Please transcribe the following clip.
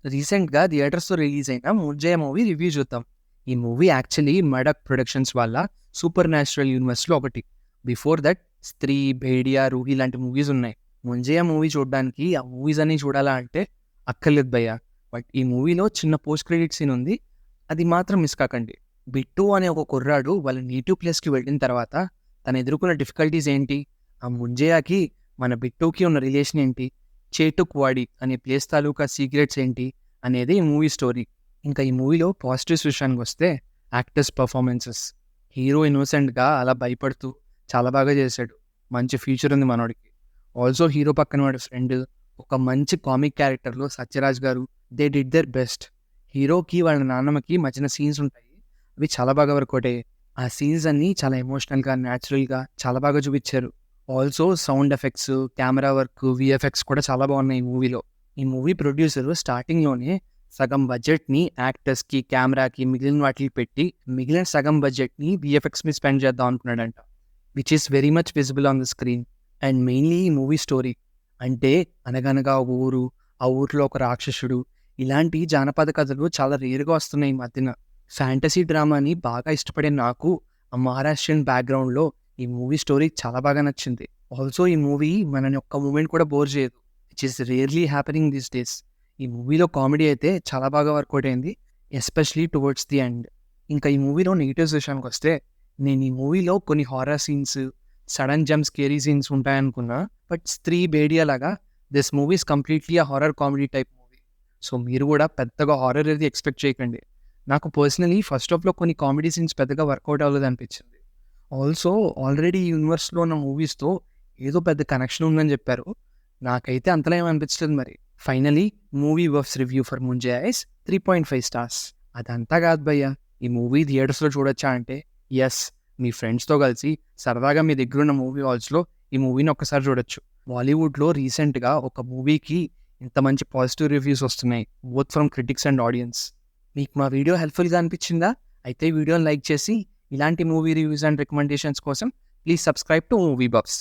రీసెంట్‌గా థియేటర్స్‌లో రిలీజ్ అయిన 'ముజ్జయ్య' మూవీ రివ్యూ చూద్దాం. ఈ మూవీ యాక్చువల్లీ మడక్ ప్రొడక్షన్స్ వాళ్ళ సూపర్ న్యాచురల్ యూనివర్స్‌లో ఒకటి. బిఫోర్ దట్ 'స్త్రీ', 'భేడియా', 'రూహి' లాంటి మూవీస్ ఉన్నాయి. 'ముజ్జయ్య' మూవీ చూడడానికి ఆ మూవీస్ అన్నీ చూడాలా అంటే అక్కర్లేదు భయ్యా. బట్ ఈ మూవీలో చిన్న పోస్ట్ క్రెడిట్ సీన్ ఉంది. అది మాత్రం మిస్ కాకండి. బిట్టు అనే ఒక కుర్రాడు వాళ్ళ నేటివ్ ప్లేస్‌కి వెళ్ళిన తర్వాత తను ఎదుర్కొన్న డిఫికల్టీస్ ఏంటి? ఆ ముజ్జయ్యకి మన బిట్టుకి ఉన్న రిలేషన్ ఏంటి? చేటుక్వాడి అనే ప్లేస్ తాలూకా సీక్రెట్స్ ఏంటి అనేది ఈ మూవీ స్టోరీ. ఇంకా ఈ మూవీలో పాజిటివ్స్ విషయానికి వస్తే యాక్టర్స్ పర్ఫార్మెన్సెస్. హీరో ఇన్నోసెంట్గా అలా భయపడుతూ చాలా బాగా చేశాడు. మంచి ఫ్యూచర్ ఉంది మనోడికి. ఆల్సో హీరో పక్కన వాడి ఫ్రెండ్ ఒక మంచి కామిక్ క్యారెక్టర్లో సత్యరాజ్ గారు దే డిడ్ దేర్ బెస్ట్. హీరోకి వాళ్ళ నాన్నమ్మకి మధ్యన సీన్స్ ఉంటాయి, అవి చాలా బాగా వర్కౌట్ అయ్యాయి. ఆ సీన్స్ అన్నీ చాలా ఎమోషనల్గా, న్యాచురల్గా చాలా బాగా చూపించారు. Also sound effects, camera work, VFX కూడా చాలా బాగున్నాయి ఈ మూవీలో. ఈ మూవీ ప్రొడ్యూసర్ స్టార్టింగ్లోనే సగం బడ్జెట్ని యాక్టర్స్కి, కెమెరాకి, మిగిలిన వాటికి పెట్టి మిగిలిన సగం బడ్జెట్ని విఎఫ్ఎక్స్ మీద స్పెండ్ చేద్దాం అనుకున్నాడంట, which is very much visible on the screen. And mainly ఈ మూవీ స్టోరీ అంటే అనగనగా ఒక ఊరు, ఆ ఊరిలో ఒక రాక్షసుడు, ఇలాంటి జానపద కథలు చాలా రేరుగా వస్తున్నాయి ఈ మధ్యన. ఫ్యాంటసీ డ్రామాని బాగా ఇష్టపడే నాకు ఆ మహారాష్ట్రియన్ బ్యాక్గ్రౌండ్లో ఈ మూవీ స్టోరీ చాలా బాగా నచ్చింది. ఆల్సో ఈ మూవీ మనని ఒక్క మూమెంట్ కూడా బోర్ చేయదు, which is rarely happening these days. ఈ మూవీలో కామెడీ అయితే చాలా బాగా వర్కౌట్ అయింది, ఎస్పెషలీ టువర్డ్స్ ది ఎండ్. ఇంకా ఈ మూవీలో నెగిటివ్స్ విషయానికి వస్తే నేను ఈ మూవీలో కొన్ని horror scenes, sudden jump scary scenes ఉంటాయనుకున్నా. బట్ 'స్త్రీ', 'భేడియా' లాగా this movie is completely uh horror comedy type movie. So మీరు కూడా పెద్దగా హారర్ అది ఎక్స్పెక్ట్ చేయకండి. నాకు పర్సనలీ ఫస్ట్ హాఫ్లో కొన్ని కామెడీ సీన్స్ పెద్దగా వర్కౌట్ అవ్వలేదు అనిపించింది. ఆల్సో ఆల్రెడీ ఈ యూనివర్స్లో ఉన్న మూవీస్తో ఏదో పెద్ద కనెక్షన్ ఉందని చెప్పారు. నాకైతే అంతలా ఏం అనిపించలేదు మరి. ఫైనలీ మూవీ వర్ఫ్స్ review for 'Munjya' is 3.5 stars. అదంతా కాదు భయ్యా, ఈ మూవీ థియేటర్స్లో చూడొచ్చా అంటే ఎస్, మీ ఫ్రెండ్స్తో కలిసి సరదాగా మీ దగ్గరున్న మూవీ హాల్స్లో ఈ మూవీని ఒక్కసారి చూడొచ్చు. బాలీవుడ్లో రీసెంట్గా ఒక మూవీకి ఇంత మంచి పాజిటివ్ రివ్యూస్ వస్తున్నాయి, both from critics and audience. మీకు మా వీడియో హెల్ప్ఫుల్గా అనిపించిందా? అయితే వీడియోని లైక్ చేసి ఇలాంటి మూవీ రివ్యూస్ అండ్ రికమెండేషన్స్ కోసం please subscribe to movie buffs.